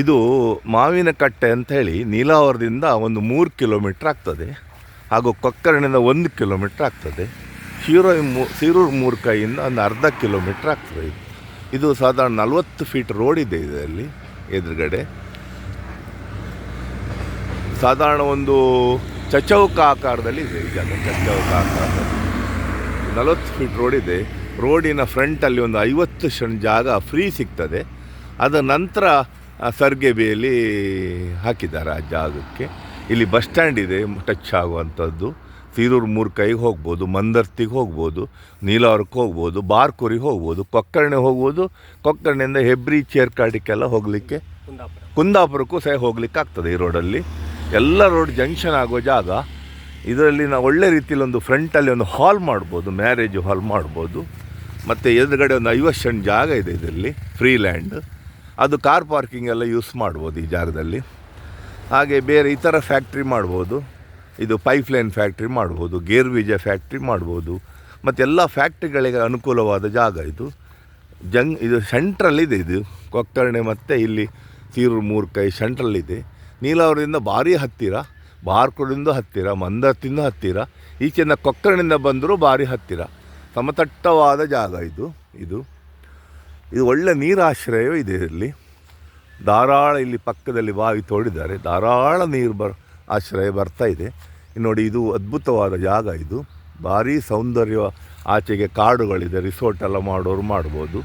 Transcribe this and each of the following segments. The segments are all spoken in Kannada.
ಇದು ಮಾವಿನಕಟ್ಟೆ ಅಂತ ಹೇಳಿ ನೀಲಾವರದಿಂದ ಒಂದು 3 ಕಿಲೋಮೀಟ್ರ್ ಆಗ್ತದೆ, ಹಾಗೂ ಕೊಕ್ಕರ್ಣಿಂದ 1 ಕಿಲೋಮೀಟ್ರ್ ಆಗ್ತದೆ. ಶಿರೂರು ಮೂರ್ಕೈಯಿಂದ ಒಂದು ಅರ್ಧ ಕಿಲೋಮೀಟ್ರ್ ಆಗ್ತದೆ. ಇದು ಸಾಧಾರಣ 40 ಫೀಟ್ ರೋಡ್ ಇದೆ ಇದರಲ್ಲಿ. ಎದುರುಗಡೆ ಸಾಧಾರಣ ಒಂದು ಚಚೌಕ ಆಕಾರದಲ್ಲಿ ಇದೆ ಈ ಜಾಗ. ಚಚೌಕ ಆಕಾರದಲ್ಲಿ 40 ಫೀಟ್ ರೋಡ್ ಇದೆ. ರೋಡಿನ ಫ್ರಂಟಲ್ಲಿ ಒಂದು 50 ಸೆಂಟ್ ಜಾಗ ಫ್ರೀ ಸಿಗ್ತದೆ. ಅದರ ನಂತರ ಸರ್ಗೆ ಬೇಲಿ ಹಾಕಿದ್ದಾರೆ ಆ ಜಾಗಕ್ಕೆ. ಇಲ್ಲಿ ಬಸ್ ಸ್ಟ್ಯಾಂಡ್ ಇದೆ ಟಚ್ ಆಗುವಂಥದ್ದು. ಶಿರೂರು ಮೂರ್ಕೈಗೆ ಹೋಗ್ಬೋದು, ಮಂದರ್ತಿಗೆ ಹೋಗ್ಬೋದು, ನೀಲಾವರಕ್ಕೆ ಹೋಗ್ಬೋದು, ಬಾರ್ಕೂರಿಗೆ ಹೋಗ್ಬೋದು, ಕೊಕ್ಕರ್ಣೆ ಹೋಗ್ಬೋದು. ಕೊಕ್ಕರ್ಣೆಯಿಂದ ಹೆಬ್ರಿ ಚೇರ್ಕಾಡಿಗೆಲ್ಲ ಹೋಗಲಿಕ್ಕೆ, ಕುಂದಾಪುರಕ್ಕೂ ಸಹ ಹೋಗ್ಲಿಕ್ಕೆ ಆಗ್ತದೆ ಈ ರೋಡಲ್ಲಿ. ಎಲ್ಲ ರೋಡ್ ಜಂಕ್ಷನ್ ಆಗೋ ಜಾಗ. ಇದರಲ್ಲಿ ನಾವು ಒಳ್ಳೆ ರೀತಿಯಲ್ಲಿ ಒಂದು ಫ್ರಂಟಲ್ಲಿ ಒಂದು ಹಾಲ್ ಮಾಡ್ಬೋದು, ಮ್ಯಾರೇಜ್ ಹಾಲ್ ಮಾಡ್ಬೋದು. ಮತ್ತು ಎದುರುಗಡೆ ಒಂದು 50 ಸೆಂಟ್ ಜಾಗ ಇದೆ ಇದರಲ್ಲಿ, ಫ್ರೀ ಲ್ಯಾಂಡ್. ಅದು ಕಾರ್ ಪಾರ್ಕಿಂಗ್ ಎಲ್ಲ ಯೂಸ್ ಮಾಡ್ಬೋದು ಈ ಜಾಗದಲ್ಲಿ. ಹಾಗೆ ಬೇರೆ ಇತರ ಫ್ಯಾಕ್ಟ್ರಿ ಮಾಡ್ಬೋದು. ಇದು ಪೈಪ್ಲೈನ್ ಫ್ಯಾಕ್ಟ್ರಿ ಮಾಡ್ಬೋದು, ಗೇರ್ ಬೀಜ ಫ್ಯಾಕ್ಟ್ರಿ ಮಾಡ್ಬೋದು. ಮತ್ತು ಎಲ್ಲ ಫ್ಯಾಕ್ಟ್ರಿಗಳಿಗೆ ಅನುಕೂಲವಾದ ಜಾಗ ಇದು. ಇದು ಸೆಂಟ್ರಲ್ಲಿದೆ. ಇದು ಕೊಕ್ಕರ್ಣೆ ಮತ್ತು ಇಲ್ಲಿ ಶಿರೂರು ಮೂರ್ಕೈ ಸೆಂಟ್ರಲ್ಲಿದೆ. ನೀಲಾವರದಿಂದ ಭಾರಿ ಹತ್ತಿರ, ಬಾರ್ಕೂರಿಂದ ಹತ್ತಿರ, ಮಂದರ್ತಿಂದ ಹತ್ತಿರ, ಈಚೆಯಿಂದ ಕೊಕ್ಕರ್ಣಿಂದ ಬಂದರೂ ಭಾರಿ ಹತ್ತಿರ. ಸಮತಟ್ಟವಾದ ಜಾಗ ಇದು. ಇದು ಒಳ್ಳೆ ನೀರಾಶ್ರಯ ಇದೆ ಇಲ್ಲಿ. ಧಾರಾಳ ಇಲ್ಲಿ ಪಕ್ಕದಲ್ಲಿ ಬಾವಿ ತೋಡಿದ್ದಾರೆ, ಧಾರಾಳ ನೀರು ಆಶ್ರಯ ಬರ್ತಾ ಇದೆ. ನೋಡಿ, ಇದು ಅದ್ಭುತವಾದ ಜಾಗ. ಇದು ಭಾರಿ ಸೌಂದರ್ಯ. ಆಚೆಗೆ ಕಾಡುಗಳಿದೆ, ರಿಸೋರ್ಟ್ ಎಲ್ಲ ಮಾಡೋರು ಮಾಡ್ಬೋದು,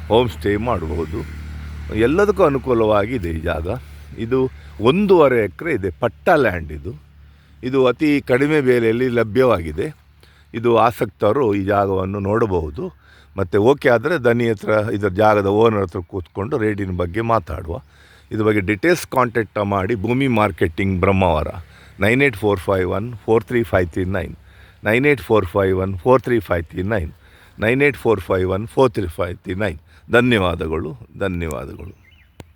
ಹೋಮ್ ಸ್ಟೇ ಮಾಡ್ಬೋದು. ಎಲ್ಲದಕ್ಕೂ ಅನುಕೂಲವಾಗಿದೆ ಈ ಜಾಗ. ಇದು 1.5 ಎಕರೆ ಇದೆ, ಪಟ್ಟ ಲ್ಯಾಂಡ್. ಇದು ಅತಿ ಕಡಿಮೆ ಬೆಲೆಯಲ್ಲಿ ಲಭ್ಯವಾಗಿದೆ. ಇದು ಆಸಕ್ತರು ಈ ಜಾಗವನ್ನು ನೋಡಬಹುದು. ಮತ್ತು ಓಕೆ ಆದರೆ ದನಿ ಹತ್ರ, ಇದರ ಜಾಗದ ಓನರ್ ಹತ್ರ ಕೂತ್ಕೊಂಡು ರೇಟಿನ ಬಗ್ಗೆ ಮಾತಾಡುವ. ಇದ್ರ ಬಗ್ಗೆ ಡೀಟೇಲ್ಸ್ ಕಾಂಟ್ಯಾಕ್ಟ್ ಮಾಡಿ. ಭೂಮಿ ಮಾರ್ಕೆಟಿಂಗ್ ಬ್ರಹ್ಮಾವರ 9845143539, 9845143539, 9845143539. ಧನ್ಯವಾದಗಳು.